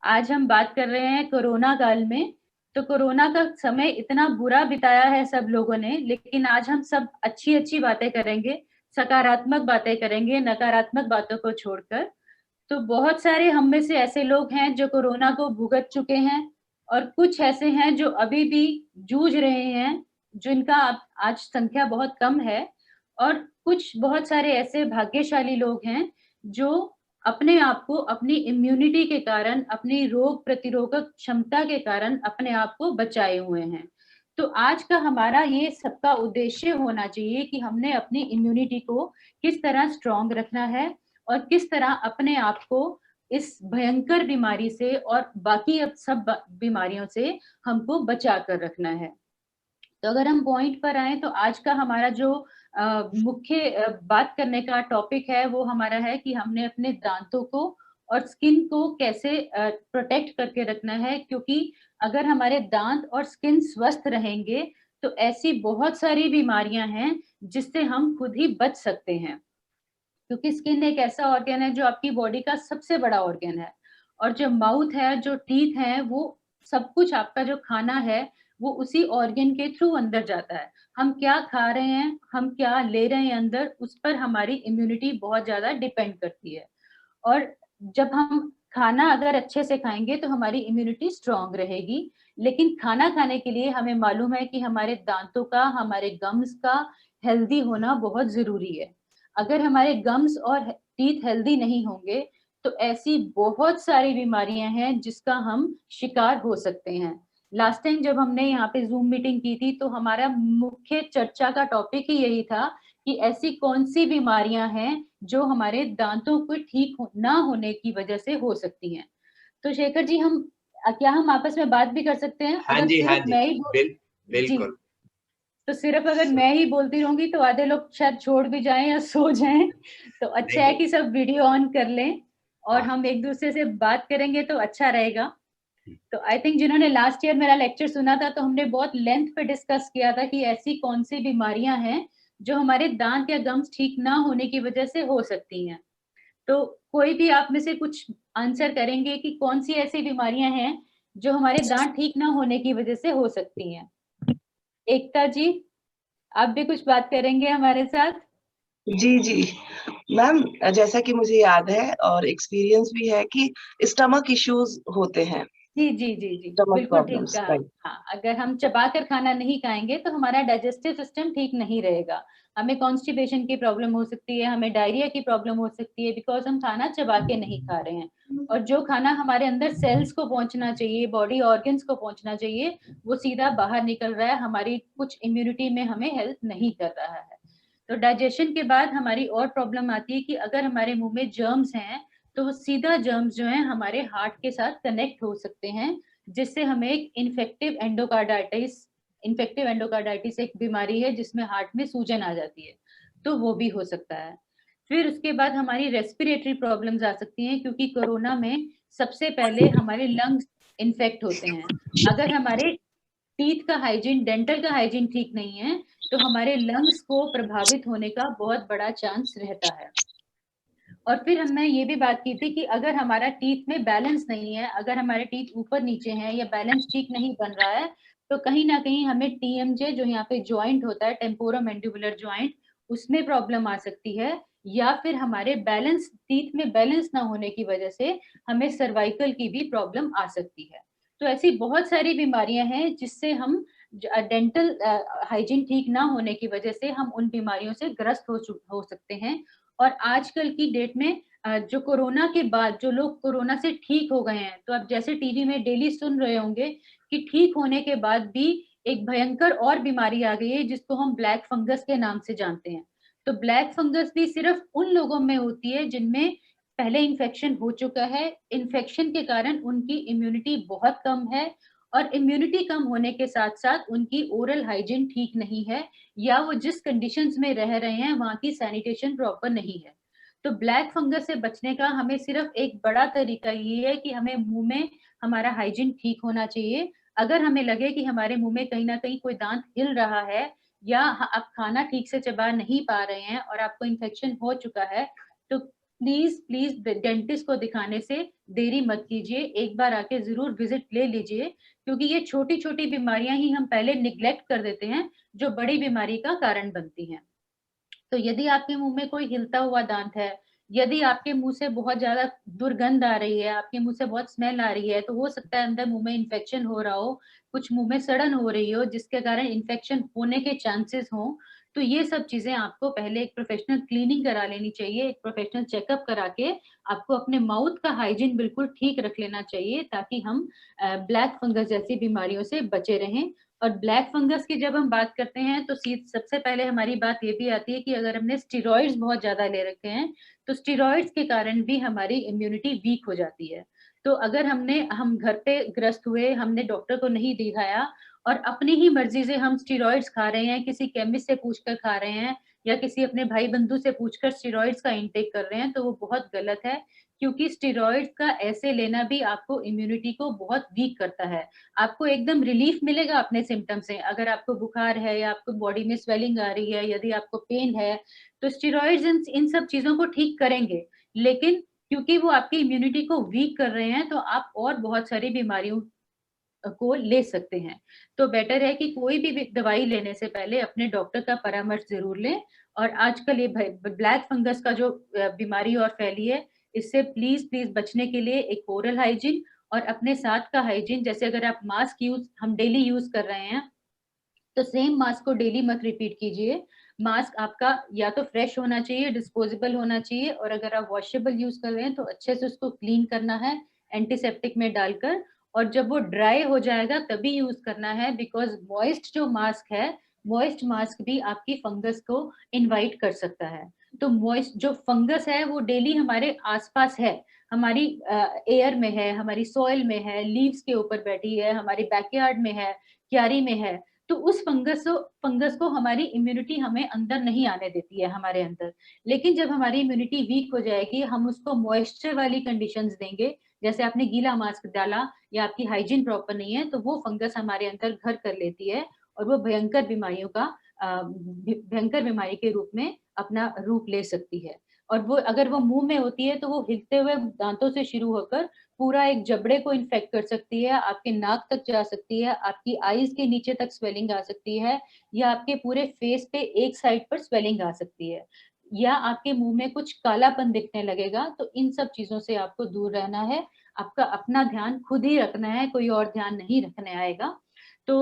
आज हम बात कर रहे हैं कोरोना काल में। तो कोरोना का समय इतना बुरा बिताया है सब लोगों ने, लेकिन आज हम सब अच्छी अच्छी बातें करेंगे, सकारात्मक बातें करेंगे, नकारात्मक बातों को छोड़कर। तो बहुत सारे हम में से ऐसे लोग हैं जो कोरोना को भुगत चुके हैं, और कुछ ऐसे हैं जो अभी भी जूझ रहे हैं, जिनका आज संख्या बहुत कम है। और कुछ बहुत सारे ऐसे भाग्यशाली लोग हैं जो अपने आप को अपनी इम्यूनिटी के कारण, अपनी रोग प्रतिरोधक क्षमता के कारण अपने आप को बचाए हुए हैं। तो आज का हमारा ये सबका उद्देश्य होना चाहिए कि हमने अपनी इम्यूनिटी को किस तरह स्ट्रॉन्ग रखना है, और किस तरह अपने आप को इस भयंकर बीमारी से और बाकी अब सब बीमारियों से हमको बचा कर रखना है। तो अगर हम पॉइंट पर आए, तो आज का हमारा जो मुख्य बात करने का टॉपिक है वो हमारा है कि हमने अपने दांतों को और स्किन को कैसे प्रोटेक्ट करके रखना है, क्योंकि अगर हमारे दांत और स्किन स्वस्थ रहेंगे तो ऐसी बहुत सारी बीमारियां हैं जिससे हम खुद ही बच सकते हैं। क्योंकि स्किन एक ऐसा ऑर्गन है जो आपकी बॉडी का सबसे बड़ा ऑर्गन है, और जो माउथ है, जो टीथ है, वो सब कुछ आपका जो खाना है वो उसी ऑर्गन के थ्रू अंदर जाता है। हम क्या खा रहे हैं, हम क्या ले रहे हैं अंदर, उस पर हमारी इम्यूनिटी बहुत ज्यादा डिपेंड करती है। और जब हम खाना अगर अच्छे से खाएंगे तो हमारी इम्यूनिटी स्ट्रांग रहेगी। लेकिन खाना खाने के लिए हमें मालूम है कि हमारे दांतों का, हमारे गम्स का हेल्दी होना बहुत जरूरी है। अगर हमारे गम्स और टीथ हेल्दी नहीं होंगे तो ऐसी बहुत सारी बीमारियां हैं जिसका हम शिकार हो सकते हैं। लास्ट टाइम जब हमने यहाँ पे जूम मीटिंग की थी तो हमारा मुख्य चर्चा का टॉपिक ही यही था कि ऐसी कौन सी बीमारियां हैं जो हमारे दांतों को ठीक ना होने की वजह से हो सकती हैं। तो शेखर जी, हम क्या हम आपस में बात भी कर सकते हैं? हाँ अगर जी, हाँ सिर्फ जी। मैं ही जी, बिल्कुल। तो सिर्फ अगर मैं ही बोलती रहूंगी तो आधे लोग शायद छोड़ भी जाएं या सो जाएं। तो नहीं अच्छा है नहीं। कि सब वीडियो ऑन कर लें और हाँ। हम एक दूसरे से बात करेंगे तो अच्छा रहेगा। तो आई थिंक जिन्होंने लास्ट ईयर मेरा लेक्चर सुना था तो हमने बहुत लेंथ पे डिस्कस किया था कि ऐसी कौन सी बीमारियां हैं जो हमारे दांत या गम्स ठीक ना होने की वजह से हो सकती हैं। तो कोई भी आप में से कुछ आंसर करेंगे कि कौन सी ऐसी बीमारियां हैं जो हमारे दांत ठीक ना होने की वजह से हो सकती हैं? एकता जी, आप भी कुछ बात करेंगे हमारे साथ? जी जी मैम, जैसा कि मुझे याद है और एक्सपीरियंस भी है कि स्टमक इश्यूज होते हैं, जी जी जी जी, स्टमक बिल्कुल ठीक प्रॉब्लम्स, कहा। राइट। हाँ, अगर हम चबा कर खाना नहीं खाएंगे तो हमारा डाइजेस्टिव सिस्टम ठीक नहीं रहेगा। हमें कॉन्स्टिपेशन की प्रॉब्लम हो सकती है, हमें डायरिया की प्रॉब्लम हो सकती है, बिकॉज हम खाना चबा के नहीं खा रहे हैं। और जो खाना हमारे अंदर सेल्स को पहुंचना चाहिए, बॉडी ऑर्गन्स को पहुंचना चाहिए, वो सीधा बाहर निकल रहा है, हमारी कुछ इम्यूनिटी में हमें हेल्प नहीं कर रहा है। तो डाइजेशन के बाद हमारी और प्रॉब्लम आती है कि अगर हमारे मुंह में जर्म्स हैं तो वो सीधा जर्म्स जो है हमारे हार्ट के साथ कनेक्ट हो सकते हैं, जिससे हमें एक इन्फेक्टिव एंडोकार्डाइटिस एक बीमारी है जिसमें हार्ट में सूजन आ जाती है, तो वो भी हो सकता है। फिर उसके बाद हमारी रेस्पिरेटरी प्रॉब्लम्स आ सकती हैं, क्योंकि कोरोना में सबसे पहले हमारे लंग्स इन्फेक्ट होते हैं। अगर हमारे टीथ का हाइजीन, डेंटल का हाइजीन ठीक नहीं है तो हमारे लंग्स को प्रभावित होने का बहुत बड़ा चांस रहता है। और फिर हमने ये भी बात की थी कि अगर हमारा टीथ में बैलेंस नहीं है, अगर हमारे टीथ ऊपर नीचे हैं या बैलेंस ठीक नहीं बन रहा है, तो कहीं ना कहीं हमें टीएमजे जो यहाँ पे ज्वाइंट होता है, टेम्पोरोमैंडिबुलर ज्वाइंट, उसमें प्रॉब्लम आ सकती है। या फिर हमारे बैलेंस, टीथ में बैलेंस ना होने की वजह से हमें सर्वाइकल की भी प्रॉब्लम आ सकती है। तो ऐसी बहुत सारी बीमारियां हैं जिससे हम, डेंटल हाइजीन ठीक ना होने की वजह से हम उन बीमारियों से ग्रस्त हो सकते हैं। और आजकल की डेट में जो कोरोना के बाद जो लोग कोरोना से ठीक हो गए हैं, तो आप जैसे टीवी में डेली सुन रहे होंगे कि ठीक होने के बाद भी एक भयंकर और बीमारी आ गई है जिसको हम ब्लैक फंगस के नाम से जानते हैं। तो ब्लैक फंगस भी सिर्फ उन लोगों में होती है जिनमें पहले इन्फेक्शन हो चुका है, इन्फेक्शन के कारण उनकी इम्यूनिटी बहुत कम है, और इम्यूनिटी कम होने के साथ साथ उनकी ओरल हाइजीन ठीक नहीं है, या वो जिस कंडीशंस में रह रहे हैं वहां की सैनिटेशन प्रॉपर नहीं है। तो ब्लैक फंगस से बचने का हमें सिर्फ एक बड़ा तरीका ये है कि हमें मुंह में हमारा हाइजीन ठीक होना चाहिए। अगर हमें लगे कि हमारे मुंह में कहीं ना कहीं कोई दांत हिल रहा है, या आप खाना ठीक से चबा नहीं पा रहे हैं और आपको इन्फेक्शन हो चुका है, तो प्लीज प्लीज डेंटिस्ट को दिखाने से देरी मत कीजिए, एक बार आके जरूर विजिट ले लीजिए, क्योंकि ये छोटी छोटी बीमारियां ही हम पहले निग्लेक्ट कर देते हैं, जो बड़ी बीमारी का कारण बनती हैं। तो यदि आपके मुंह में कोई हिलता हुआ दांत है, यदि आपके मुंह से बहुत ज्यादा दुर्गंध आ रही है, आपके मुंह से बहुत स्मेल आ रही है, तो हो सकता है अंदर मुंह में इन्फेक्शन हो रहा हो, कुछ मुंह में सड़न हो रही हो, जिसके कारण इन्फेक्शन होने के चांसेस हो। तो ये सब चीजें आपको पहले एक प्रोफेशनल क्लीनिंग करा लेनी चाहिए, एक प्रोफेशनल चेकअप करा के आपको अपने माउथ का हाइजीन बिल्कुल ठीक रख लेना चाहिए, ताकि हम ब्लैक फंगस जैसी बीमारियों से बचे रहें। और ब्लैक फंगस की जब हम बात करते हैं तो सबसे पहले हमारी बात ये भी आती है कि अगर हमने स्टेरॉइड्स बहुत ज्यादा ले रखे हैं, तो स्टेरॉइड्स के कारण भी हमारी इम्यूनिटी वीक हो जाती है। तो अगर हम घर पे ग्रस्त हुए, हमने डॉक्टर को नहीं दिखाया और अपनी ही मर्जी से हम स्टेरॉइड्स खा रहे हैं, किसी केमिस्ट से पूछकर खा रहे हैं या किसी अपने भाई बंधु से पूछकर स्टेरॉइड्स का इंटेक कर रहे हैं, तो वो बहुत गलत है, क्योंकि स्टेरॉइड्स का ऐसे लेना भी आपको इम्यूनिटी को बहुत वीक करता है। आपको एकदम रिलीफ मिलेगा अपने सिम्टम से, अगर आपको बुखार है या आपको बॉडी में स्वेलिंग आ रही है, यदि आपको पेन है, तो स्टेरॉइड्स इन सब चीजों को ठीक करेंगे, लेकिन क्योंकि वो आपकी इम्यूनिटी को वीक कर रहे हैं, तो आप और बहुत सारी बीमारियों को ले सकते हैं। तो बेटर है कि कोई भी दवाई लेने से पहले अपने डॉक्टर का परामर्श जरूर लें। और आजकल ये ब्लैक फंगस का जो बीमारी और फैली है, इससे प्लीज प्लीज बचने के लिए एक ओरल हाइजीन और अपने साथ का हाइजीन, जैसे अगर आप मास्क यूज हम डेली यूज कर रहे हैं, तो सेम मास्क को डेली मत रिपीट कीजिए। मास्क आपका या तो फ्रेश होना चाहिए, डिस्पोजेबल होना चाहिए, और अगर आप वॉशेबल यूज कर रहे हैं तो अच्छे से उसको क्लीन करना है एंटीसेप्टिक में डालकर, और जब वो ड्राई हो जाएगा तभी यूज करना है, बिकॉज मॉइस्ट जो मास्क है, मॉइस्ट मास्क भी आपकी फंगस को इनवाइट कर सकता है। तो मॉइस्ट जो फंगस है वो डेली हमारे आसपास है, हमारी एयर में है, हमारी सॉइल में है, लीव्स के ऊपर बैठी है, हमारी बैकयार्ड में है, क्यारी में है। तो उस फंगस को हमारी इम्यूनिटी हमें अंदर नहीं आने देती है हमारे अंदर। लेकिन जब हमारी इम्यूनिटी वीक हो जाएगी, हम उसको मॉइस्चर वाली कंडीशंस देंगे, जैसे आपने गीला मास्क डाला या आपकी हाइजीन प्रॉपर नहीं है, तो वो फंगस हमारे अंदर घर कर लेती है और वो भयंकर बीमारियों का भयंकर बीमारी के रूप में अपना रूप ले सकती है। और वो अगर वो मुंह में होती है तो वो हिलते हुए दांतों से शुरू होकर पूरा एक जबड़े को इन्फेक्ट कर सकती है, आपके नाक तक जा सकती है, आपकी आईज के नीचे तक स्वेलिंग आ सकती है, या आपके पूरे फेस पे एक साइड पर स्वेलिंग आ सकती है, या आपके मुंह में कुछ कालापन दिखने लगेगा। तो इन सब चीजों से आपको दूर रहना है, आपका अपना ध्यान खुद ही रखना है, कोई और ध्यान नहीं रखने आएगा। तो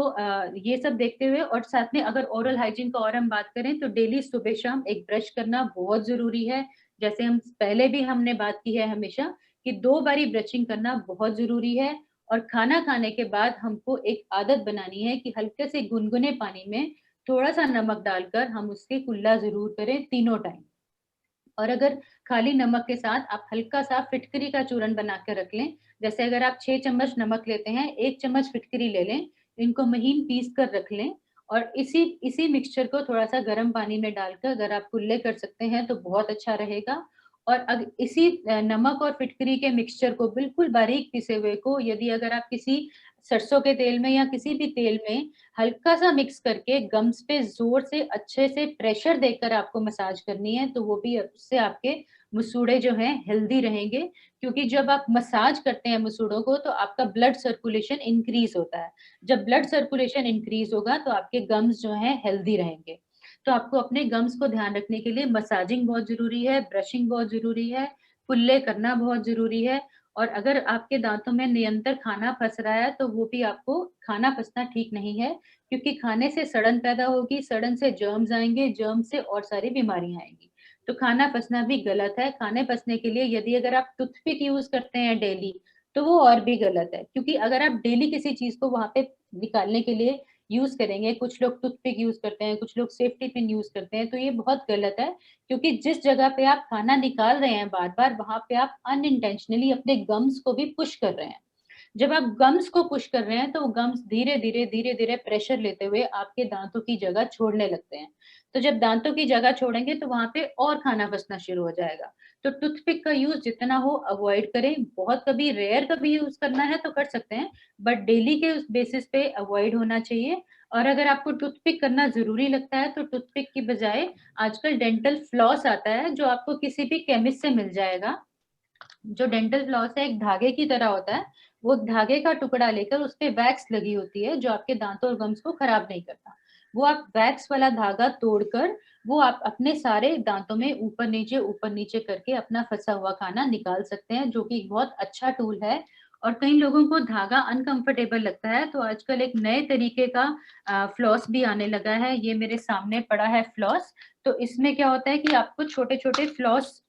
ये सब देखते हुए, और साथ में अगर ओरल हाइजीन का और हम बात करें, तो डेली सुबह शाम एक ब्रश करना बहुत जरूरी है। जैसे हम पहले भी हमने बात की है हमेशा, कि 2 बारी ब्रशिंग करना बहुत जरूरी है। और खाना खाने के बाद हमको एक आदत बनानी है कि हल्के से गुनगुने पानी में थोड़ा सा नमक डालकर हम उसके कुल्ला जरूर करें तीनों टाइम। और अगर खाली नमक के साथ आप हल्का सा फिटकरी का चूरन बना के रख लें, जैसे अगर आप 6 चम्मच नमक लेते हैं, 1 चम्मच फिटकरी ले लें, इनको महीन पीस कर रख लें, और इसी इसी मिक्सचर को थोड़ा सा गर्म पानी में डालकर अगर आप कुल्ले कर सकते हैं तो बहुत अच्छा रहेगा। और इसी नमक और फिटकरी के मिक्सचर को बिल्कुल बारीक पिसे हुए को, यदि अगर आप किसी सरसों के तेल में या किसी भी तेल में हल्का सा मिक्स करके गम्स पे जोर से अच्छे से प्रेशर देकर आपको मसाज करनी है, तो वो भी उससे आपके मसूड़े जो हैं हेल्दी रहेंगे। क्योंकि जब आप मसाज करते हैं मसूड़ों को, तो आपका ब्लड सर्कुलेशन इंक्रीज होता है। जब ब्लड सर्कुलेशन इंक्रीज होगा तो आपके गम्स जो हैं हेल्दी रहेंगे। तो आपको अपने गम्स को ध्यान रखने के लिए मसाजिंग बहुत जरूरी है, ब्रशिंग बहुत जरूरी है, कुल्ले करना बहुत जरूरी है। और अगर आपके दांतों में निरंतर खाना फंस रहा है, तो वो भी आपको, खाना फंसना ठीक नहीं है, क्योंकि खाने से सड़न पैदा होगी, सड़न से जर्म्स आएंगे, जर्म से और सारी बीमारियां आएंगी। तो खाना फंसना भी गलत है। खाने फंसने के लिए यदि अगर आप टूथपिक यूज करते हैं डेली, तो वो और भी गलत है, क्योंकि अगर आप डेली किसी चीज को वहां पे निकालने के लिए यूज करेंगे, कुछ लोग टूथपिक यूज करते हैं, कुछ लोग सेफ्टी पिन यूज करते हैं, तो ये बहुत गलत है। क्योंकि जिस जगह पे आप खाना निकाल रहे हैं बार बार, वहां पे आप अनइंटेंशनली अपने गम्स को भी पुश कर रहे हैं। जब आप गम्स को पुश कर रहे हैं, तो गम्स धीरे धीरे प्रेशर लेते हुए आपके दांतों की जगह छोड़ने लगते हैं। तो जब दांतों की जगह छोड़ेंगे, तो वहां पे और खाना फंसना शुरू हो जाएगा। तो टूथपिक का यूज जितना हो अवॉइड करें। बहुत कभी रेयर कभी यूज करना है तो कर सकते हैं, बट डेली के उस बेसिस पे अवॉइड होना चाहिए। और अगर आपको टूथपिक करना जरूरी लगता है तो टूथपिक की बजाय आजकल डेंटल फ्लॉस आता है जो आपको किसी भी केमिस्ट से मिल जाएगा। जो डेंटल फ्लॉस है एक धागे की तरह होता है, वो धागे का टुकड़ा लेकर उस पे वैक्स लगी होती है जो आपके दांतों और गम्स को खराब नहीं करता। वो आप वैक्स वाला धागा तोड़कर वो आप अपने सारे दांतों में ऊपर नीचे करके अपना फंसा हुआ खाना निकाल सकते हैं, जो कि एक बहुत अच्छा टूल है। और कई लोगों को धागा अनकंफर्टेबल लगता है, तो आजकल एक नए तरीके का फ्लॉस भी आने लगा है। ये मेरे सामने पड़ा है फ्लॉस। तो इसमें क्या होता है कि आपको छोटे छोटे फ्लॉस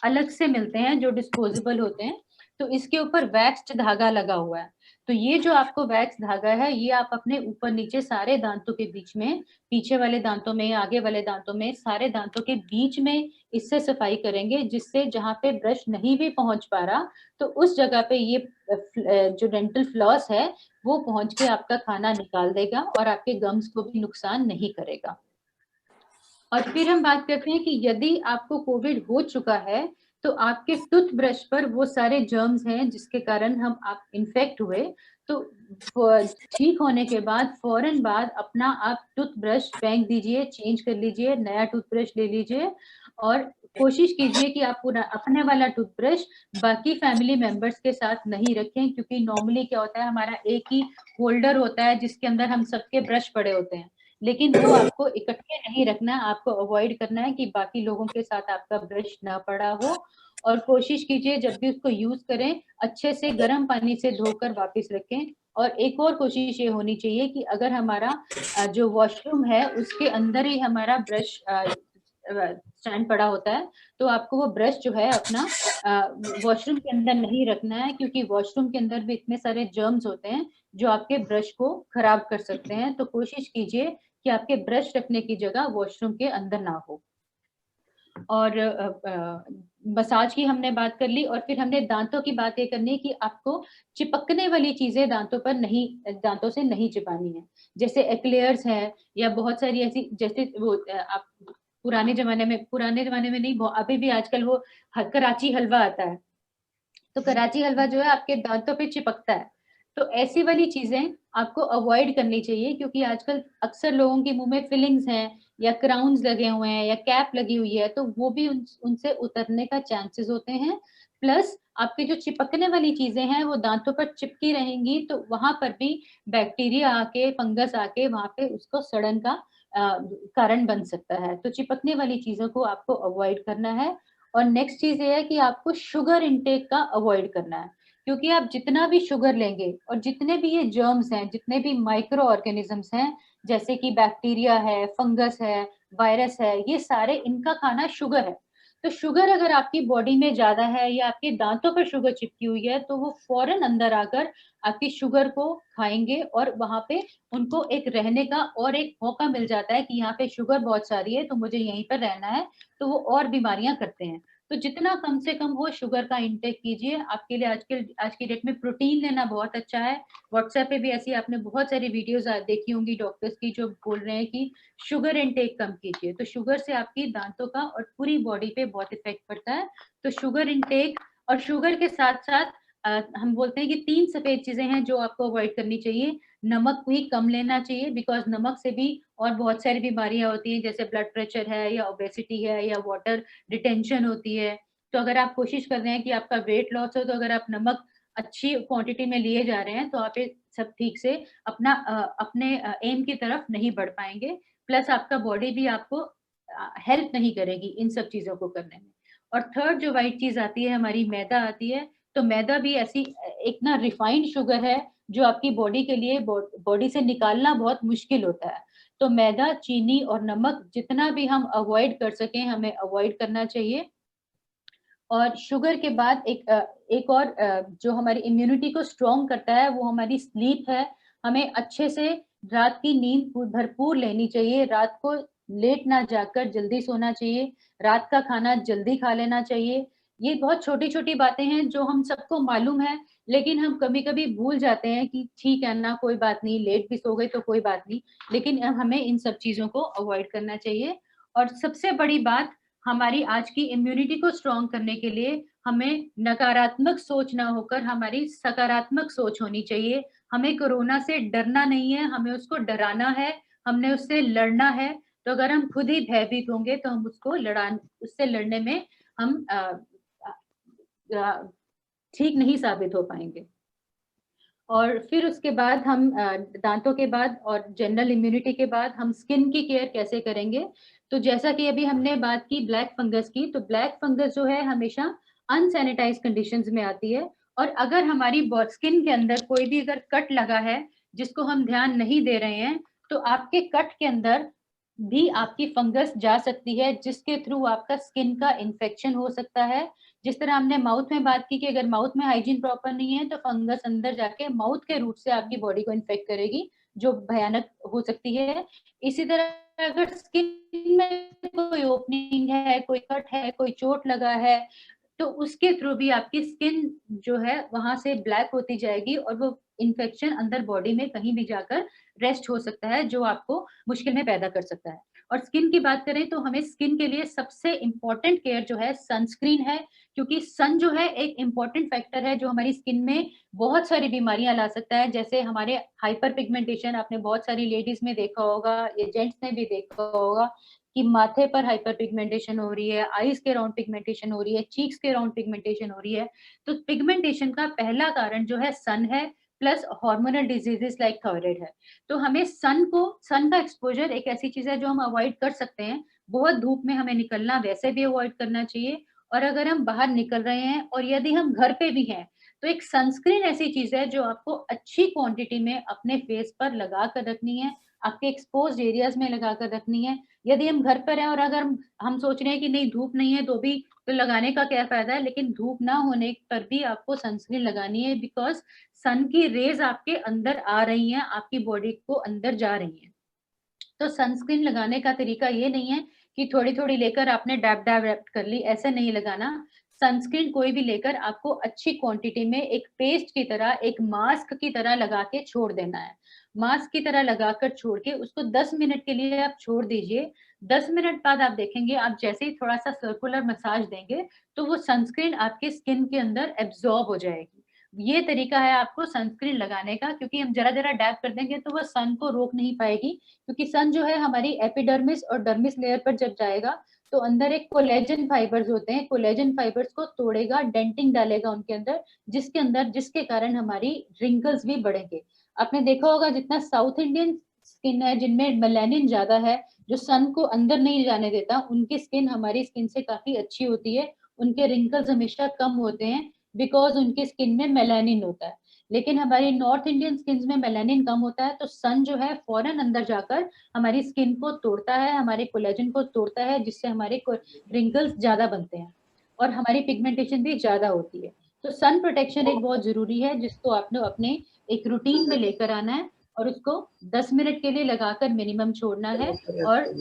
अलग से मिलते हैं जो डिस्पोजेबल होते हैं। तो इसके ऊपर वैक्स्ड धागा लगा हुआ है। तो ये जो आपको वैक्स धागा है, ये आप अपने ऊपर नीचे सारे दांतों के बीच में, पीछे वाले दांतों में, आगे वाले दांतों में, सारे दांतों के बीच में इससे सफाई करेंगे, जिससे जहां पे ब्रश नहीं भी पहुंच पा रहा, तो उस जगह पे ये जो डेंटल फ्लॉस है वो पहुंच के आपका खाना निकाल देगा और आपके गम्स को भी नुकसान नहीं करेगा। और फिर हम बात करते हैं कि यदि आपको कोविड हो चुका है, तो आपके टूथब्रश पर वो सारे जर्म्स हैं जिसके कारण आप इन्फेक्ट हुए, तो ठीक होने के बाद फौरन बाद अपना आप टूथब्रश फेंक दीजिए, चेंज कर लीजिए, नया टूथब्रश ले लीजिए। और कोशिश कीजिए कि आप पूरा अपने वाला टूथब्रश बाकी फैमिली मेंबर्स के साथ नहीं रखें, क्योंकि नॉर्मली क्या होता है, हमारा एक ही होल्डर होता है जिसके अंदर हम सबके ब्रश पड़े होते हैं, लेकिन वो आपको इकट्ठे नहीं रखना है, आपको अवॉइड करना है कि बाकी लोगों के साथ आपका ब्रश ना पड़ा हो। और कोशिश कीजिए जब भी उसको यूज करें, अच्छे से गर्म पानी से धोकर वापस रखें। और एक और कोशिश ये होनी चाहिए कि अगर हमारा जो वॉशरूम है उसके अंदर ही हमारा ब्रश स्टैंड पड़ा होता है, तो आपको वो ब्रश जो है अपना वॉशरूम के अंदर नहीं रखना है, क्योंकि वॉशरूम के अंदर भी इतने सारे जर्म्स होते हैं जो आपके ब्रश को खराब कर सकते हैं। तो कोशिश कीजिए कि आपके ब्रश रखने की जगह वॉशरूम के अंदर ना हो। और मसाज की हमने बात कर ली, और फिर हमने दांतों की बात ये करनी है कि आपको चिपकने वाली चीजें दांतों से नहीं चिपानी है। जैसे एक्लेयर्स है या बहुत सारी ऐसी, जैसे वो आप पुराने जमाने में नहीं, अभी भी आजकल वो कराची हलवा आता है, तो कराची हलवा जो है आपके दांतों पे चिपकता है। तो ऐसी वाली चीजें आपको अवॉइड करनी चाहिए, क्योंकि आजकल अक्सर लोगों के मुंह में फिलिंग्स हैं या क्राउन्स लगे हुए हैं या कैप लगी हुई है, तो वो भी उनसे उतरने का चांसेस होते हैं। प्लस आपकी जो चिपकने वाली चीजें हैं वो दांतों पर चिपकी रहेंगी, तो वहां पर भी बैक्टीरिया आके, फंगस आके वहां पे उसको सड़न का कारण बन सकता है। तो चिपकने वाली चीजों को आपको अवॉइड करना है। और नेक्स्ट चीज ये है कि आपको शुगर इनटेक का अवॉइड करना है, क्योंकि आप जितना भी शुगर लेंगे और जितने भी ये जर्म्स हैं, जितने भी माइक्रो ऑर्गेनिजम्स हैं, जैसे कि बैक्टीरिया है, फंगस है, वायरस है, ये सारे इनका खाना शुगर है। तो शुगर अगर आपकी बॉडी में ज्यादा है या आपके दांतों पर शुगर चिपकी हुई है, तो वो फौरन अंदर आकर आपकी शुगर को खाएंगे, और वहां पे उनको एक रहने का और एक मौका मिल जाता है कि यहाँ पे शुगर बहुत सारी है तो मुझे यहीं पर रहना है, तो वो और बीमारियां करते हैं। तो जितना कम से कम हो शुगर का इंटेक कीजिए। आपके लिए आज की डेट में प्रोटीन लेना बहुत अच्छा है। व्हाट्सएप पे भी ऐसी आपने बहुत सारी वीडियोस देखी होंगी डॉक्टर्स की जो बोल रहे हैं कि शुगर इंटेक कम कीजिए। तो शुगर से आपकी दांतों का और पूरी बॉडी पे बहुत इफेक्ट पड़ता है। तो शुगर इंटेक, और शुगर के साथ साथ हम बोलते हैं कि 3 सफेद चीजें हैं जो आपको अवॉइड करनी चाहिए। नमक भी कम लेना चाहिए, बिकॉज नमक से भी और बहुत सारी बीमारियां होती हैं, जैसे ब्लड प्रेशर है या ओबेसिटी है या वाटर रिटेंशन होती है। तो अगर आप कोशिश कर रहे हैं कि आपका वेट लॉस हो, तो अगर आप नमक अच्छी क्वांटिटी में लिए जा रहे हैं तो आप ये सब ठीक से अपने एम की तरफ नहीं बढ़ पाएंगे। प्लस आपका बॉडी भी आपको हेल्प नहीं करेगी इन सब चीजों को करने में। और थर्ड जो वाइट चीज आती है हमारी, मैदा आती है। तो मैदा भी ऐसी एक ना रिफाइंड शुगर है जो आपकी बॉडी के लिए बॉडी से निकालना बहुत मुश्किल होता है। तो मैदा, चीनी और नमक जितना भी हम अवॉइड कर सकें हमें अवॉइड करना चाहिए। और शुगर के बाद एक और जो हमारी इम्यूनिटी को स्ट्रॉन्ग करता है वो हमारी स्लीप है। हमें अच्छे से रात की नींद भरपूर लेनी चाहिए, रात को लेट ना जाकर जल्दी सोना चाहिए, रात का खाना जल्दी खा लेना चाहिए। ये बहुत छोटी छोटी बातें हैं जो हम सबको मालूम है, लेकिन हम कभी कभी भूल जाते हैं कि ठीक है ना, कोई बात नहीं, लेट भी सो गए तो कोई बात नहीं, लेकिन हमें इन सब चीजों को अवॉइड करना चाहिए। और सबसे बड़ी बात, हमारी आज की इम्यूनिटी को स्ट्रॉन्ग करने के लिए हमें नकारात्मक सोच ना होकर हमारी सकारात्मक सोच होनी चाहिए। हमें कोरोना से डरना नहीं है, हमें उसको डराना है, हमने उससे लड़ना है। तो अगर हम खुद ही भयभीत होंगे तो हम उससे लड़ने में हम ठीक नहीं साबित हो पाएंगे। और फिर उसके बाद हम दांतों के बाद और जनरल इम्यूनिटी के बाद हम स्किन की केयर कैसे करेंगे। तो जैसा कि अभी हमने बात की ब्लैक फंगस की, तो ब्लैक फंगस जो है हमेशा अनसैनिटाइज कंडीशंस में आती है। और अगर हमारी स्किन के अंदर कोई भी अगर कट लगा है जिसको हम ध्यान नहीं दे रहे हैं, तो आपके कट के अंदर भी आपकी फंगस जा सकती है, जिसके थ्रू आपका स्किन का इन्फेक्शन हो सकता है। जिस तरह हमने माउथ में बात की कि अगर माउथ में हाइजीन प्रॉपर नहीं है तो फंगस अंदर जाके माउथ के रूट से आपकी बॉडी को इन्फेक्ट करेगी, जो भयानक हो सकती है। इसी तरह अगर स्किन में कोई ओपनिंग है, कोई कट है, कोई चोट लगा है, तो उसके थ्रू भी आपकी स्किन जो है वहां से ब्लैक होती जाएगी और वो इन्फेक्शन अंदर बॉडी में कहीं भी जाकर रेस्ट हो सकता है, जो आपको मुश्किल में पैदा कर सकता है। और स्किन की बात करें तो हमें स्किन के लिए सबसे इंपॉर्टेंट केयर जो है सनस्क्रीन है, क्योंकि सन जो है एक इंपॉर्टेंट फैक्टर है जो हमारी स्किन में बहुत सारी बीमारियां ला सकता है। जैसे हमारे हाइपर पिगमेंटेशन, आपने बहुत सारी लेडीज में देखा होगा या जेंट्स में भी देखा होगा कि माथे पर हाइपर पिगमेंटेशन हो रही है, आईज के राउंड पिगमेंटेशन हो रही है, चीक्स के राउंड पिगमेंटेशन हो रही है। तो पिगमेंटेशन का पहला कारण जो है सन है, plus hormonal diseases like thyroid है। तो हमें सन का एक्सपोजर एक ऐसी चीज है जो हम अवॉइड कर सकते हैं। बहुत धूप में हमें निकलना वैसे भी अवॉइड करना चाहिए। और अगर हम बाहर निकल रहे हैं और यदि हम घर पे भी हैं, तो एक सनस्क्रीन ऐसी चीज है जो आपको अच्छी क्वांटिटी में अपने फेस पर लगा कर रखनी है, आपके एक्सपोज्ड एरियाज में लगा कर रखनी है। यदि हम घर पर हैं और अगर हम सोच रहे हैं कि नहीं धूप नहीं है तो भी तो लगाने का क्या फायदा है, लेकिन धूप ना होने पर भी आपको सनस्क्रीन लगानी है, बिकॉज सन की रेज आपके अंदर आ रही हैं, आपकी बॉडी को अंदर जा रही हैं। तो सनस्क्रीन लगाने का तरीका ये नहीं है कि थोड़ी थोड़ी लेकर आपने डैब डैब रैप कर ली, ऐसे नहीं लगाना। सनस्क्रीन कोई भी लेकर आपको अच्छी क्वांटिटी में एक पेस्ट की तरह, एक मास्क की तरह लगा के छोड़ देना है। मास्क की तरह लगाकर छोड़ के उसको 10 मिनट के लिए आप छोड़ दीजिए। 10 मिनट बाद आप देखेंगे, आप जैसे ही थोड़ा सा सर्कुलर मसाज देंगे तो वो सनस्क्रीन आपके स्किन के अंदर एब्जॉर्ब हो जाएगी। ये तरीका है आपको सनस्क्रीन लगाने का, क्योंकि हम जरा जरा डैब कर देंगे तो वो सन को रोक नहीं पाएगी। क्योंकि सन जो है हमारी एपिडर्मिस और डर्मिस लेयर पर जब जाएगा तो अंदर एक कोलेजन फाइबर्स होते हैं, कोलेजन फाइबर्स को तोड़ेगा, डेंटिंग डालेगा उनके अंदर, जिसके कारण हमारी रिंकल्स भी बढ़ेंगे। आपने देखा होगा जितना साउथ इंडियन स्किन है जिनमें मेलानिन ज्यादा है, जो सन को अंदर नहीं जाने देता, उनकी स्किन हमारी स्किन से काफी अच्छी होती है, उनके रिंकल्स हमेशा कम होते हैं, बिकॉज उनकी स्किन में मेलानिन होता है। लेकिन हमारी नॉर्थ इंडियन स्किन में मेलानिन कम होता है, तो सन जो है फौरन अंदर जाकर हमारी स्किन को तोड़ता है, हमारे कोलेजन को तोड़ता है, जिससे हमारे रिंकल्स ज्यादा बनते हैं और हमारी पिगमेंटेशन भी ज्यादा होती है। तो सन प्रोटेक्शन एक बहुत जरूरी है जिसको आपने अपने एक रूटीन में लेकर आना है और उसको 10 मिनट के लिए लगाकर मिनिमम छोड़ना है। और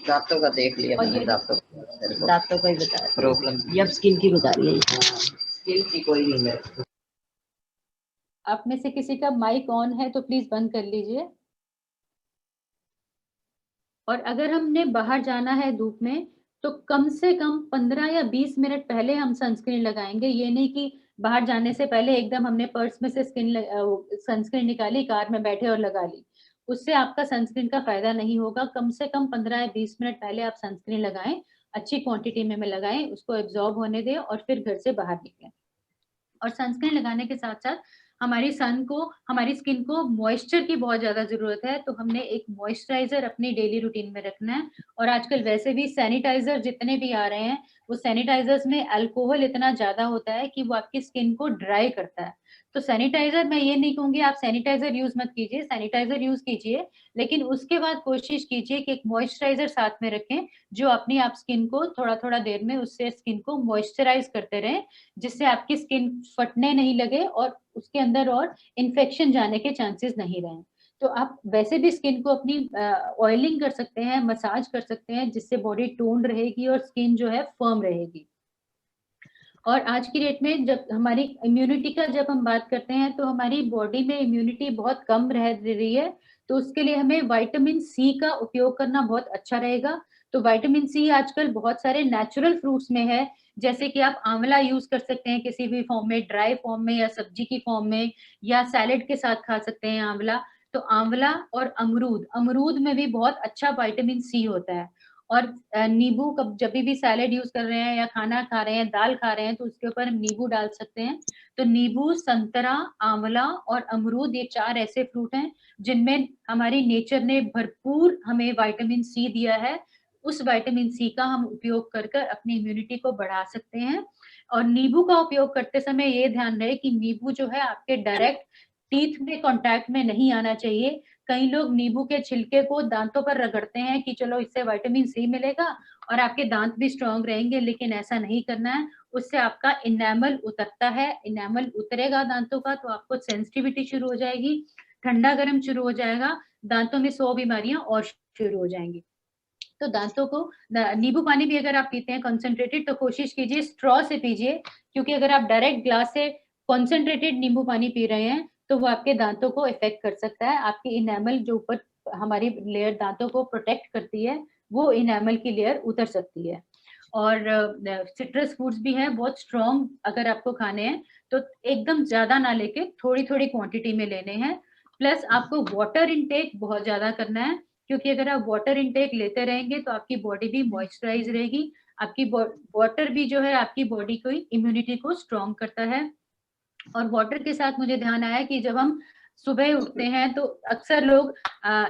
दांतों का देख लिया और मैंने, ये दांतों का ही बता प्रॉब्लम, ये अब स्किन की बता रही है। स्किन की कोई नहीं है। आप में से किसी का माइक ऑन है तो प्लीज बंद कर लीजिए। और अगर हमने बाहर जाना है धूप में तो कम से कम 15 या 20 मिनट पहले हम सनस्क्रीन लगाएंगे। ये नहीं कि बाहर जाने से पहले एकदम हमने पर्स में से सनस्क्रीन निकाली, कार में बैठे और लगा ली, उससे आपका सनस्क्रीन का फायदा नहीं होगा। कम से कम 15 या 20 मिनट पहले आप सनस्क्रीन लगाएं, अच्छी क्वांटिटी में लगाएं, उसको एब्जॉर्ब होने दें और फिर घर से बाहर निकलें। और सनस्क्रीन लगाने के साथ साथ हमारी स्किन को मॉइस्चर की बहुत ज्यादा जरूरत है, तो हमने एक मॉइस्चराइजर अपनी डेली रूटीन में रखना है। और आजकल वैसे भी सैनिटाइजर जितने भी आ रहे हैं, वो सैनिटाइजर्स में अल्कोहल इतना ज्यादा होता है कि वो आपकी स्किन को ड्राई करता है। तो सैनिटाइजर, मैं ये नहीं कहूंगी आप सैनिटाइजर यूज मत कीजिए, सैनिटाइजर यूज कीजिए, लेकिन उसके बाद कोशिश कीजिए कि एक मॉइस्चराइजर साथ में रखें, जो अपनी आप स्किन को थोड़ा थोड़ा देर में उससे स्किन को मॉइस्चराइज करते रहें, जिससे आपकी स्किन फटने नहीं लगे और उसके अंदर और इन्फेक्शन जाने के चांसेस नहीं रहें। तो आप वैसे भी स्किन को अपनी ऑयलिंग कर सकते हैं, मसाज कर सकते हैं, जिससे बॉडी टोन रहेगी और स्किन जो है फर्म रहेगी। और आज की डेट में जब हमारी इम्यूनिटी का जब हम बात करते हैं तो हमारी बॉडी में इम्यूनिटी बहुत कम रह रही है, तो उसके लिए हमें विटामिन सी का उपयोग करना बहुत अच्छा रहेगा। तो विटामिन सी आजकल बहुत सारे नेचुरल फ्रूट्स में है, जैसे कि आप आंवला यूज कर सकते हैं किसी भी फॉर्म में, ड्राई फॉर्म में या सब्जी की फॉर्म में, या सैलेड के साथ खा सकते हैं आंवला। तो आंवला और अमरूद, अमरूद में भी बहुत अच्छा विटामिन सी होता है। और नींबू, कब जब भी सैलेड यूज कर रहे हैं या खाना खा रहे हैं, दाल खा रहे हैं, तो उसके ऊपर हम नींबू डाल सकते हैं। तो नींबू, संतरा, आंवला और अमरूद, ये 4 ऐसे फ्रूट हैं जिनमें हमारी नेचर ने भरपूर हमें विटामिन सी दिया है। उस विटामिन सी का हम उपयोग कर कर अपनी इम्यूनिटी को बढ़ा सकते हैं। और नींबू का उपयोग करते समय ये ध्यान रहे कि नींबू जो है आपके डायरेक्ट टीथ में कांटेक्ट में नहीं आना चाहिए। कई लोग नींबू के छिलके को दांतों पर रगड़ते हैं कि चलो इससे विटामिन सी मिलेगा और आपके दांत भी स्ट्रांग रहेंगे, लेकिन ऐसा नहीं करना है। उससे आपका इनेमल उतरता है, इनेमल उतरेगा दांतों का तो आपको सेंसिटिविटी शुरू हो जाएगी, ठंडा गर्म शुरू हो जाएगा, दांतों में 100 बीमारियां और शुरू हो जाएंगी। तो दांतों को, नींबू पानी भी अगर आप पीते हैं कंसंट्रेटेड, तो कोशिश कीजिए स्ट्रॉ से पीजिए, क्योंकि अगर आप डायरेक्ट ग्लास से कंसंट्रेटेड नींबू पानी पी रहे हैं तो वो आपके दांतों को इफेक्ट कर सकता है। आपकी इनेमल जो ऊपर हमारी लेयर दांतों को प्रोटेक्ट करती है, वो इनेमल की लेयर उतर सकती है। और सिट्रस फ्रूट्स भी हैं बहुत स्ट्रॉन्ग, अगर आपको खाने हैं तो एकदम ज्यादा ना लेके थोड़ी थोड़ी क्वांटिटी में लेने हैं। प्लस आपको वाटर इनटेक बहुत ज्यादा करना है, क्योंकि अगर आप वाटर इनटेक लेते रहेंगे तो आपकी बॉडी भी मॉइस्चराइज रहेगी। आपकी वाटर भी जो है आपकी बॉडी को इम्यूनिटी को स्ट्रॉन्ग करता है। और वाटर के साथ मुझे ध्यान आया कि जब हम सुबह उठते हैं तो अक्सर लोग,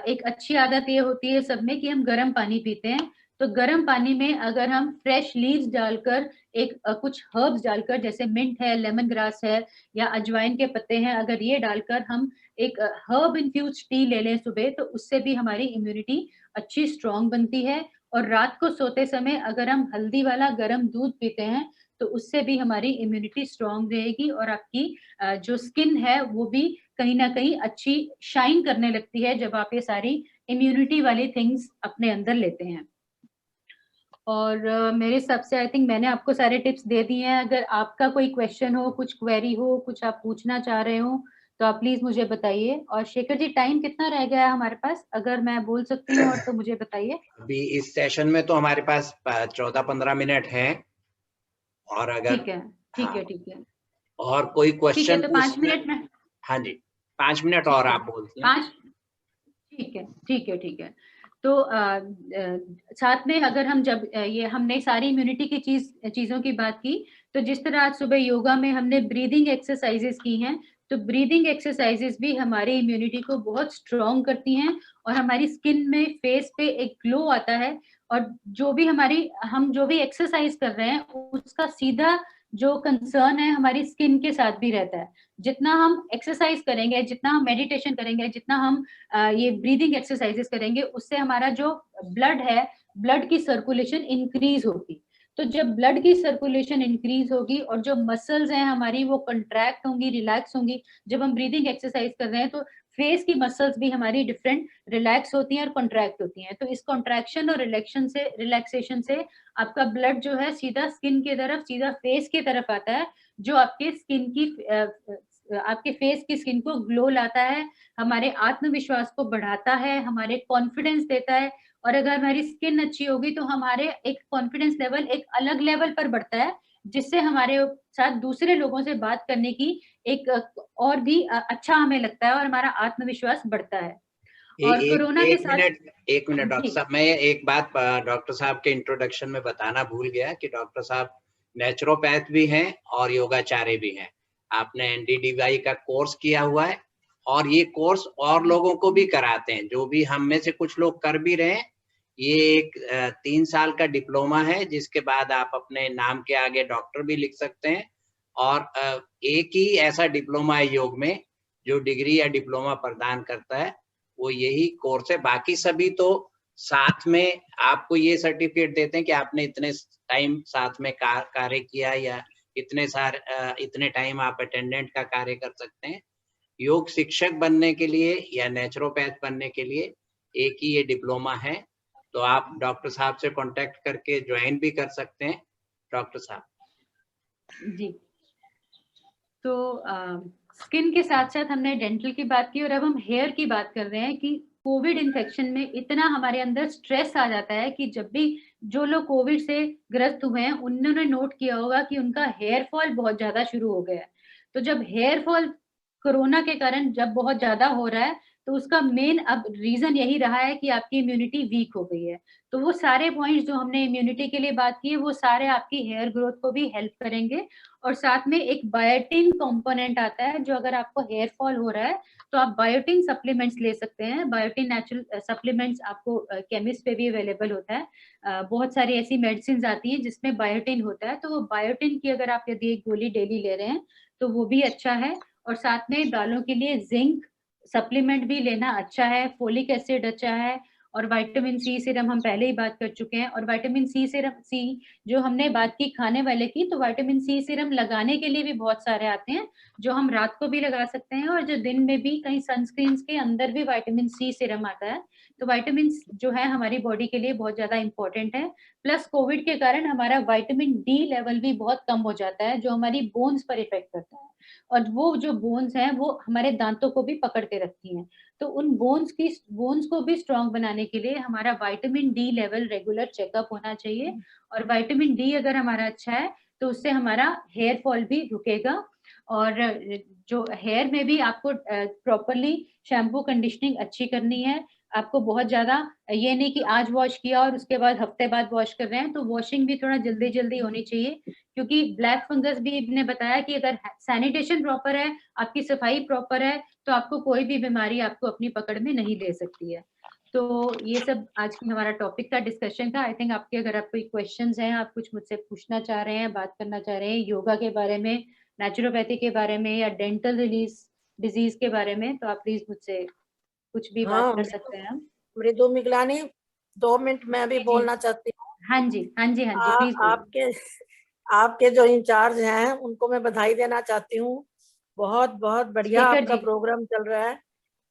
एक अच्छी आदत ये होती है सब में कि हम गर्म पानी पीते हैं। तो गर्म पानी में अगर हम फ्रेश लीव्स डालकर, एक कुछ हर्ब्स डालकर, जैसे मिंट है, लेमन ग्रास है या अजवाइन के पत्ते हैं, अगर ये डालकर हम एक हर्ब इन्फ्यूज टी ले लें सुबह, तो उससे भी हमारी इम्यूनिटी अच्छी स्ट्रांग बनती है। और रात को सोते समय अगर हम हल्दी वाला गर्म दूध पीते हैं तो उससे भी हमारी इम्यूनिटी स्ट्रांग रहेगी और आपकी जो स्किन है वो भी कहीं ना कहीं अच्छी शाइन करने लगती है जब आप ये सारी इम्यूनिटी वाली थिंग्स अपने अंदर लेते हैं। और मेरे हिसाब से आई थिंक मैंने आपको सारे टिप्स दे दिए हैं। अगर आपका कोई क्वेश्चन हो, कुछ क्वेरी हो, कुछ आप पूछना चाह रहे हो, तो आप प्लीज मुझे बताइए। और शेखर जी, टाइम कितना रह गया है हमारे पास, अगर मैं बोल सकती हूँ और तो मुझे बताइए। अभी इस सेशन में तो हमारे पास 14-15 मिनट हैं, और अगर ठीक है, ठीक है, ठीक है, और कोई ठीक है, क्वेश्चन तो 5 मिनट में। हाँ जी, 5 मिनट और आप बोलते हैं। 5, ठीक है, ठीक है, ठीक है। तो साथ में अगर हम जब ये हमने सारी इम्यूनिटी की चीजों की बात की, तो जिस तरह आज सुबह योगा में हमने ब्रीदिंग एक्सरसाइजेस की हैं, तो ब्रीदिंग एक्सरसाइजेस भी हमारी इम्यूनिटी को बहुत स्ट्रॉन्ग करती हैं और हमारी स्किन में, फेस पे एक ग्लो आता है। और हम जो भी एक्सरसाइज कर रहे हैं उसका सीधा जो कंसर्न है हमारी स्किन के साथ भी रहता है। जितना हम एक्सरसाइज करेंगे, जितना हम मेडिटेशन करेंगे, जितना हम ये ब्रीदिंग एक्सरसाइजेस करेंगे, उससे हमारा जो ब्लड है, ब्लड की सर्कुलेशन इंक्रीज होगी। तो जब ब्लड की सर्कुलेशन इंक्रीज होगी और जो मसल्स हैं हमारी वो कंट्रैक्ट होंगी, रिलैक्स होंगी। जब हम ब्रीदिंग एक्सरसाइज कर रहे हैं तो फेस की मसल्स भी हमारी डिफरेंट रिलैक्स होती हैं और कॉन्ट्रैक्ट होती हैं। तो इस कॉन्ट्रैक्शन और रिलैक्सेशन से आपका ब्लड जो है सीधा स्किन की तरफ, सीधा फेस की तरफ आता है, जो आपके फेस की स्किन को ग्लो लाता है, हमारे आत्मविश्वास को बढ़ाता है, हमारे कॉन्फिडेंस देता है। और अगर हमारी स्किन अच्छी होगी तो हमारे एक कॉन्फिडेंस लेवल एक अलग लेवल पर बढ़ता है, जिससे हमारे साथ दूसरे लोगों से बात करने की एक और भी अच्छा हमें लगता है और हमारा आत्मविश्वास बढ़ता है। और कोरोना के साथ एक मिनट डॉक्टर साहब, मैं एक बात डॉक्टर साहब के इंट्रोडक्शन में बताना भूल गया कि डॉक्टर साहब नेचुरोपैथ भी हैं और योगाचार्य भी हैं। आपने NDDY का कोर्स किया हुआ है और ये कोर्स और लोगों को भी कराते हैं, जो भी हम में से कुछ लोग कर भी रहे हैं। ये एक 3 साल का डिप्लोमा है, जिसके बाद आप अपने नाम के आगे डॉक्टर भी लिख सकते हैं। और एक ही ऐसा डिप्लोमा है योग में जो डिग्री या डिप्लोमा प्रदान करता है, वो यही कोर्स है। बाकी सभी तो साथ में आपको ये सर्टिफिकेट देते हैं कि आपने इतने टाइम साथ में कार्य किया, या इतने टाइम आप अटेंडेंट का कार्य कर सकते हैं। योग शिक्षक बनने के लिए या नेचुरोपैथ बनने के लिए एक ही ये डिप्लोमा है। तो आप डॉक्टर साहब से कांटेक्ट करके ज्वाइन भी कर सकते हैं। डॉक्टर साहब जी, तो स्किन के साथ साथ हमने डेंटल की बात की और अब हम हेयर की बात कर रहे हैं कि कोविड इन्फेक्शन में इतना हमारे अंदर स्ट्रेस आ जाता है कि जब भी जो लोग कोविड से ग्रस्त हुए हैं उन्होंने नोट किया होगा कि उनका हेयर फॉल बहुत ज्यादा शुरू हो गया है। तो जब हेयर फॉल कोरोना के कारण जब बहुत ज्यादा हो रहा है, तो उसका मेन अब रीजन यही रहा है कि आपकी इम्यूनिटी वीक हो गई है। तो वो सारे पॉइंट्स जो हमने इम्यूनिटी के लिए बात की है, वो सारे आपकी हेयर ग्रोथ को भी हेल्प करेंगे। और साथ में एक बायोटिन कंपोनेंट आता है, जो अगर आपको हेयर फॉल हो रहा है तो आप बायोटिन सप्लीमेंट्स ले सकते हैं। बायोटिन नेचुरल सप्लीमेंट्स आपको केमिस्ट पे भी अवेलेबल होता है। बहुत सारी ऐसी मेडिसिन आती हैं जिसमें बायोटिन होता है, तो वो बायोटिन की अगर आप यदि एक गोली डेली ले रहे हैं तो वो भी अच्छा है। और साथ में बालों के लिए जिंक सप्लीमेंट भी लेना अच्छा है, फोलिक एसिड अच्छा है, और विटामिन सी सीरम हम पहले ही बात कर चुके हैं। और विटामिन सी सीरम जो हमने बात की खाने वाले की, तो विटामिन सी सीरम लगाने के लिए भी बहुत सारे आते हैं, जो हम रात को भी लगा सकते हैं और जो दिन में भी कई सनस्क्रीन के अंदर भी विटामिन सी सीरम आता है। तो विटामिन जो है हमारी बॉडी के लिए बहुत ज्यादा इंपॉर्टेंट है। प्लस कोविड के कारण हमारा विटामिन डी लेवल भी बहुत कम हो जाता है, जो हमारी बोन्स पर इफेक्ट करता है। और वो जो बोन्स हैं वो हमारे दांतों को भी पकड़ के रखती हैं। तो उन बोन्स को भी स्ट्रांग बनाने के लिए हमारा vitamin D level regular checkup होना चाहिए। और विटामिन डी अगर हमारा अच्छा है तो उससे हमारा हेयर फॉल भी रुकेगा। और जो हेयर में भी आपको प्रॉपरली शैम्पू कंडीशनिंग अच्छी करनी है। आपको बहुत ज्यादा ये नहीं कि आज वॉश किया और उसके बाद हफ्ते बाद वॉश कर रहे हैं, तो वॉशिंग भी थोड़ा जल्दी जल्दी होनी चाहिए। क्योंकि ब्लैक फंगस भी ने बताया कि अगर सैनिटेशन प्रॉपर है, आपकी सफाई प्रॉपर है, तो आपको कोई भी बीमारी आपको अपनी पकड़ में नहीं ले सकती है। तो ये सब आज की हमारा टॉपिक था, डिस्कशन था। आई थिंक आपके अगर आप कोई क्वेश्चंस हैं, आप कुछ मुझसे पूछना चाह रहे हैं, बात करना चाह रहे हैं योगा के बारे में, नेचुरोपैथी के बारे में, या डेंटल रिलीज डिजीज के बारे में, तो आप प्लीज मुझसे कुछ भी बात कर सकते हैं। हम मृदु मिगलानी, 2 मिनट मैं भी बोलना चाहती हूँ। हाँ जी, हाँ जी, हाँ जी, प्लीज। आपके जो इंचार्ज हैं उनको मैं बधाई देना चाहती हूँ। बहुत बहुत बढ़िया आपका प्रोग्राम चल रहा है।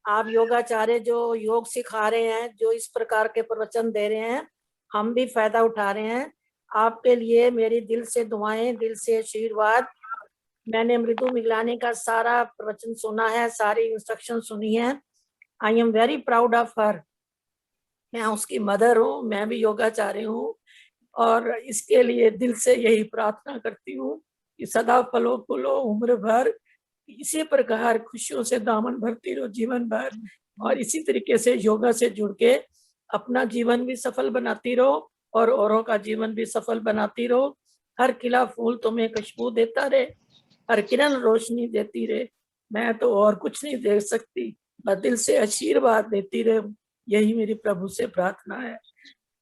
आप योगाचार्य जो योग सिखा रहे हैं, जो इस प्रकार के प्रवचन दे रहे हैं, हम भी फायदा उठा रहे हैं। आपके लिए मेरी दिल से दुआएं, दिल से आशीर्वाद। मैंने मृदु मिगलानी का सारा प्रवचन सुना है, सारी इंस्ट्रक्शन सुनी है। I am very proud of her. मैं उसकी मदर हूँ, मैं भी योगाचार्य हूँ, और इसके लिए दिल से यही प्रार्थना करती हूँ कि सदा फलो फूलो उम्र भर, इसी प्रकार खुशियों से दामन भरती रहो जीवन भर, और इसी तरीके से योगा से जुड़ के अपना जीवन भी सफल बनाती रहो और औरों का जीवन भी सफल बनाती रहो। हर खिला फूल तुम्हें खुशबू देता रहे, हर किरण रोशनी देती रहे। मैं तो और कुछ नहीं दे सकती, बस दिल से आशीर्वाद देती रहे। यही मेरी प्रभु से प्रार्थना है।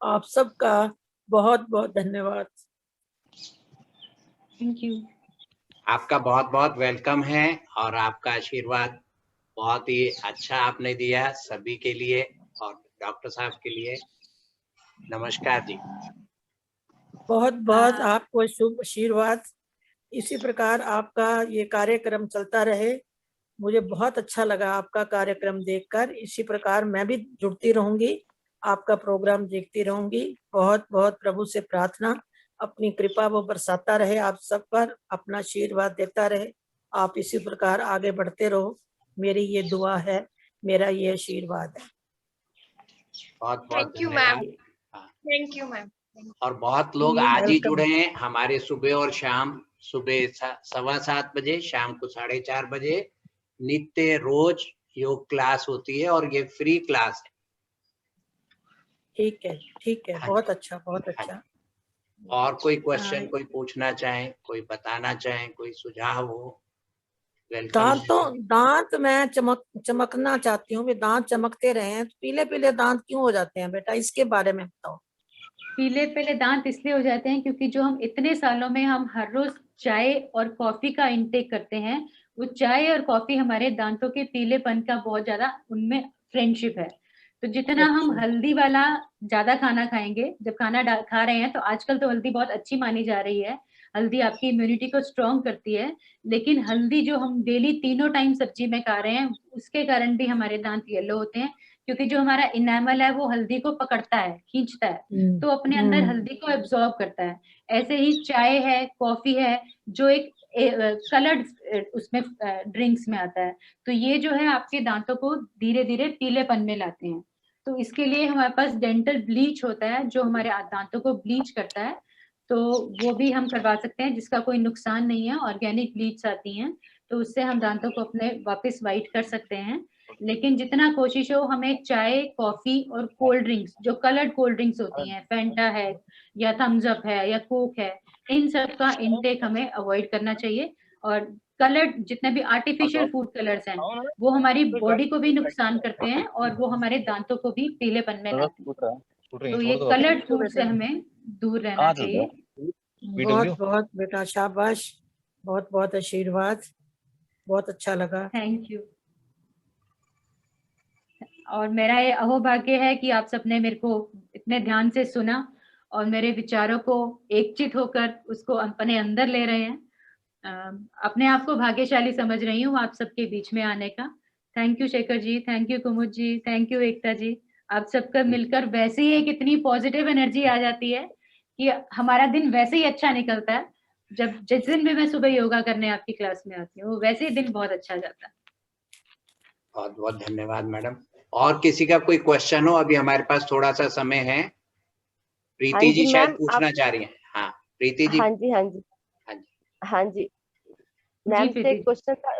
आप सबका बहुत बहुत धन्यवाद। Thank you. आपका बहुत बहुत वेलकम है, और आपका आशीर्वाद बहुत ही अच्छा आपने दिया सभी के लिए और डॉक्टर साहब के लिए। नमस्कार जी। बहुत बहुत आपको शुभ आशीर्वाद। इसी प्रकार आपका ये कार्यक्रम चलता रहे। मुझे बहुत अच्छा लगा आपका कार्यक्रम देखकर। इसी प्रकार मैं भी जुड़ती रहूंगी, आपका प्रोग्राम देखती रहूंगी। बहुत बहुत प्रभु से प्रार्थना, अपनी कृपा वो बरसाता रहे आप सब पर, अपना आशीर्वाद देता रहे। आप इसी प्रकार आगे बढ़ते रहो, मेरी ये दुआ है, मेरा ये आशीर्वाद है। बहुत बहुत thank you ma'am. Thank you ma'am. और बहुत लोग आज ही जुड़े हैं हमारे सुबह और शाम, सुबह 7:15 बजे, शाम को 4:30 बजे नित्य रोज योग क्लास होती है, और ये फ्री क्लास है। ठीक है, ठीक है, बहुत अच्छा, बहुत अच्छा। और कोई क्वेश्चन कोई पूछना चाहे, कोई बताना चाहे, कोई सुझाव हो, दांत मैं चमकना चाहती हूँ। दांत चमकते रहे हैं, पीले पीले दांत क्यों हो जाते हैं बेटा, इसके बारे में बताओ। पीले पीले दांत इसलिए हो जाते हैं क्योंकि जो हम इतने सालों में हम हर रोज चाय और कॉफी का इंटेक करते हैं, वो चाय और कॉफी हमारे दांतों के पीलेपन का बहुत ज्यादा उनमें फ्रेंडशिप है। तो जितना हम हल्दी वाला ज्यादा खाना खाएंगे, जब खाना खा रहे हैं, तो आजकल तो हल्दी बहुत अच्छी मानी जा रही है, हल्दी आपकी इम्यूनिटी को स्ट्रॉन्ग करती है। लेकिन हल्दी जो हम डेली 3 टाइम सब्जी में खा रहे हैं, उसके कारण भी हमारे दांत येलो होते हैं, क्योंकि जो हमारा इनेमल है वो हल्दी को पकड़ता है, खींचता है, तो अपने अंदर हल्दी को एब्जॉर्ब करता है। ऐसे ही चाय है, कॉफी है, जो एक कलर्ड उसमें ड्रिंक्स में आता है, तो ये जो है आपके दांतों को धीरे धीरे पीलेपन में लाते हैं। तो इसके लिए हमारे पास डेंटल ब्लीच होता है जो हमारे दांतों को ब्लीच करता है, तो वो भी हम करवा सकते हैं, जिसका कोई नुकसान नहीं है। ऑर्गेनिक ब्लीच आती हैं, तो उससे हम दांतों को अपने वापस वाइट कर सकते हैं। लेकिन जितना कोशिश हो, हमें चाय, कॉफी और कोल्ड ड्रिंक्स, जो कलर्ड कोल्ड ड्रिंक्स होती हैं, फैंटा है या थम्स अप है या कोक है, इन सब का इनटेक हमें अवॉइड करना चाहिए। और कलर्ड जितने भी आर्टिफिशियल फूड कलर्स हैं वो हमारी बॉडी को भी नुकसान करते हैं और वो हमारे दांतों को भी पीलेपन में लाते हैं। तो ये कलर्ड फूड से हमें दूर रहना चाहिए। बहुत बहुत बेटा शाबाश, बहुत बहुत आशीर्वाद, बहुत अच्छा लगा। Thank you. और मेरा ये अहोभाग्य है कि आप सबने मेरे को इतने ध्यान से सुना और मेरे विचारों को एकचित होकर उसको अपने अंदर ले रहे हैं। अपने आप को भाग्यशाली समझ रही हूँ आप सबके बीच में आने का। Thank you Shekhar ji, thank you Kumud ji, thank you Ekta ji. आप सबका मिलकर वैसे ही एक इतनी पॉजिटिव एनर्जी आ जाती है कि हमारा दिन वैसे ही अच्छा निकलता है। जब जिस दिन भी मैं सुबह योगा करने आपकी क्लास में आती हूँ, वैसे ही दिन बहुत अच्छा जाता है। बहुत बहुत धन्यवाद मैडम। और किसी का कोई क्वेश्चन हो? अभी हमारे पास थोड़ा सा समय है। प्रीति जी शायद पूछना चाह रही हैं। हाँ प्रीति जी। हाँ जी हाँ जी हाँ जी हाँ जी मैम से एक क्वेश्चन था।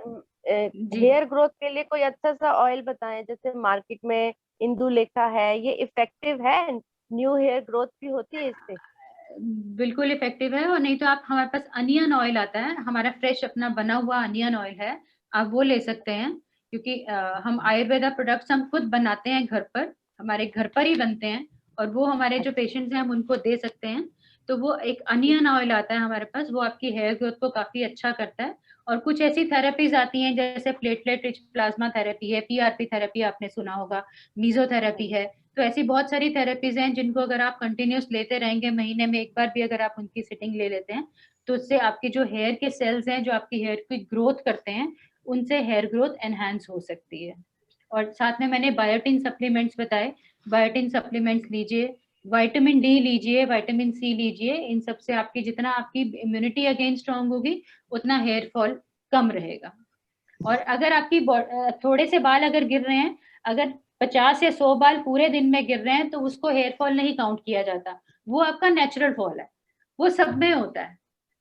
हेयर ग्रोथ के लिए कोई अच्छा सा ऑयल बताएं, जैसे मार्केट में इंदुलेखा है, ये इफेक्टिव है? न्यू हेयर ग्रोथ भी होती है इससे? बिल्कुल इफेक्टिव है। और नहीं तो आप, हमारे पास अनियन ऑयल आता है, हमारा फ्रेश अपना बना हुआ अनियन ऑयल है, आप वो ले सकते हैं। क्योंकि हम आयुर्वेदा प्रोडक्ट्स हम खुद बनाते हैं घर पर, हमारे घर पर ही बनते हैं, और वो हमारे जो पेशेंट्स हैं हम उनको दे सकते हैं। तो वो एक अनियन ऑयल आता है हमारे पास, वो आपकी हेयर ग्रोथ को काफी अच्छा करता है। और कुछ ऐसी थेरेपीज आती हैं जैसे प्लेटलेट रिच प्लाज्मा थेरेपी है, पीआरपी थेरेपी आपने सुना होगा, मीजोथेरेपी है। तो ऐसी बहुत सारी थेरेपीज हैं जिनको अगर आप कंटिन्यूस लेते रहेंगे, महीने में एक बार भी अगर आप उनकी सिटिंग ले लेते हैं, तो उससे आपके जो हेयर के सेल्स हैं जो आपकी हेयर की ग्रोथ करते हैं, उनसे हेयर ग्रोथ एनहांस हो सकती है। और साथ में मैंने बायोटिन सप्लीमेंट्स बताए, बायोटिन सप्लीमेंट्स लीजिए, विटामिन डी लीजिए, विटामिन सी लीजिए। इन सब से आपकी जितना आपकी इम्यूनिटी अगेन स्ट्रांग होगी, उतना हेयर फॉल कम रहेगा। और अगर आपकी थोड़े से बाल अगर गिर रहे हैं, अगर 50 या 100 बाल पूरे दिन में गिर रहे हैं, तो उसको हेयर फॉल नहीं काउंट किया जाता, वो आपका नेचुरल फॉल है, वो सब में होता है।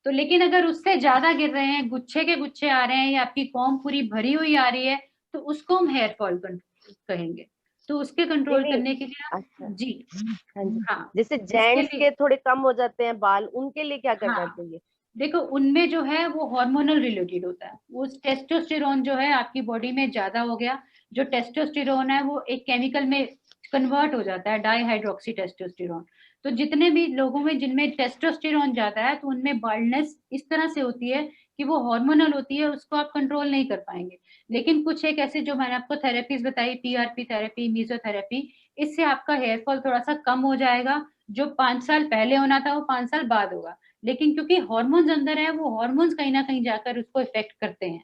तो लेकिन अगर उससे ज्यादा गिर रहे हैं, गुच्छे के गुच्छे आ रहे हैं, या आपकी कॉम्ब पूरी भरी हुई आ रही है, तो उसको हम हेयर फॉल कहेंगे। तो उसके कंट्रोल करने के लिए अच्छा। जी हाँ, जैसे जेंट्स के थोड़े कम हो जाते हैं बाल, उनके लिए क्या करना चाहिए? देखो, उनमें जो है वो हार्मोनल रिलेटेड होता है। वो टेस्टोस्टेरोन जो है आपकी बॉडी में ज्यादा हो गया, जो टेस्टोस्टेरोन है वो एक केमिकल में कन्वर्ट हो जाता है, डाईहाइड्रोक्सी टेस्टोस्टेरोन। तो जितने भी लोगों में जिनमें टेस्टोस्टेरोन ज्यादा है, तो उनमें बाल्डनेस इस तरह से होती है कि वो हार्मोनल होती है, उसको आप कंट्रोल नहीं कर पाएंगे। लेकिन कुछ एक ऐसे जो मैंने आपको थेरेपीज बताई, पीआरपी थेरेपी, मीजोथेरेपी, इससे आपका हेयर फॉल थोड़ा सा कम हो जाएगा। जो 5 साल पहले होना था वो 5 साल बाद होगा। लेकिन क्योंकि हार्मोन्स अंदर है, वो हार्मोन्स कहीं ना कहीं जाकर उसको इफेक्ट करते हैं।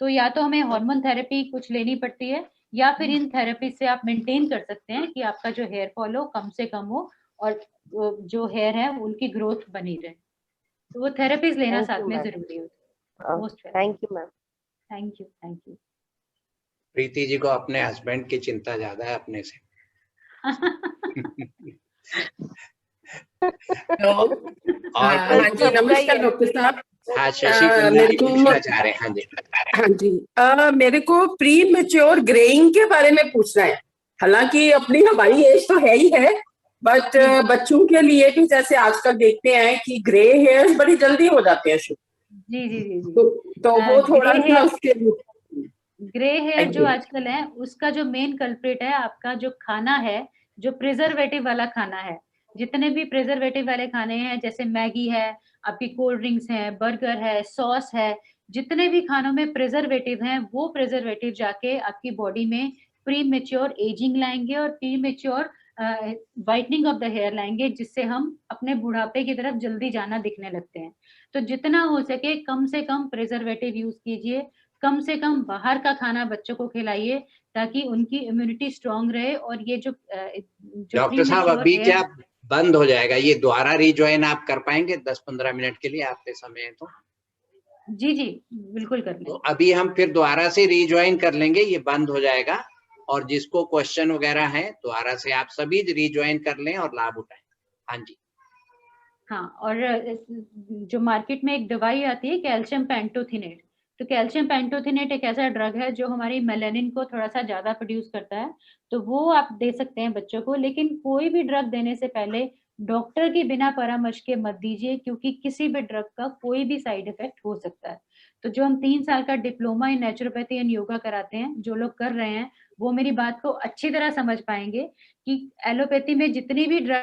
तो या तो हमें हार्मोन थेरेपी कुछ लेनी पड़ती है, या फिर इन थेरेपी से आप मेंटेन कर सकते हैं कि आपका जो हेयर फॉल हो कम से कम हो, और जो हेयर है उनकी ग्रोथ बनी रहे। तो वो थेरेपीज लेना साथ में जरूरी होता है। Thank you ma'am. Thank you, thank you. Preeti ji को अपने हस्बैंड की चिंता ज्यादा है अपने से। हाँ जी, नमस्कार डॉक्टर साहब। हाँ, शशि कुमार जी पूछना चाह रहे हैं। हाँ जी। हाँ जी, मेरे को प्री मैच्योर ग्रेइंग के बारे में पूछना है। हालांकि अपनी हमारी एज तो है ही है, बट बच्चों के लिए भी जैसे आजकल देखते हैं कि ग्रे हेयर्स बड़ी जल्दी हो जाते हैं शुरू। जी जी जी जी। तो वो थोड़ा सा उसके ग्रे हेयर जो आजकल है, उसका जो मेन कल्प्रिट है आपका जो खाना है, जो प्रिजर्वेटिव वाला खाना है। जितने भी प्रिजर्वेटिव वाले खाने हैं, जैसे मैगी है, आपकी कोल्ड ड्रिंक्स है, बर्गर है, सॉस है, जितने भी खानों में प्रिजर्वेटिव हैं, वो प्रिजर्वेटिव जाके आपकी बॉडी में प्री मेच्योर एजिंग लाएंगे और premature whitening of the hair लाएंगे, जिससे हम अपने बुढ़ापे की तरफ जल्दी जाना दिखने लगते हैं। तो जितना हो सके कम से कम प्रिजर्वेटिव यूज कीजिए, कम से कम बाहर का खाना बच्चों को खिलाइए, ताकि उनकी इम्यूनिटी स्ट्रांग रहे। और ये जो डॉक्टर साहब अभी क्या बंद हो जाएगा, ये दोबारा रिज्वाइन आप कर पाएंगे 10-15 मिनट के लिए? आपके समय है तो जी जी बिल्कुल कर लेंगे। तो अभी हम फिर दोबारा से रिज्वाइन कर लेंगे, ये बंद हो जाएगा और जिसको क्वेश्चन वगैरह है दोबारा से आप सभी रिज्वाइन कर लें और लाभ उठाएं। हाँ जी। हाँ, और जो मार्केट में एक दवाई आती है कैल्शियम पेंटोथिनेट, तो कैल्शियम पेंटोथिनेट एक ऐसा ड्रग है जो हमारी मेलानिन को थोड़ा सा ज्यादा प्रोड्यूस करता है, तो वो आप दे सकते हैं बच्चों को, लेकिन कोई भी ड्रग देने से पहले डॉक्टर के बिना परामर्श के मत दीजिए, क्योंकि किसी भी ड्रग का कोई भी साइड इफेक्ट हो सकता है। तो जो हम 3 साल का diploma in naturopathy and yoga कराते हैं, जो लोग कर रहे हैं वो मेरी बात को अच्छी तरह समझ पाएंगे कि एलोपैथी में जितनी भी ड्रग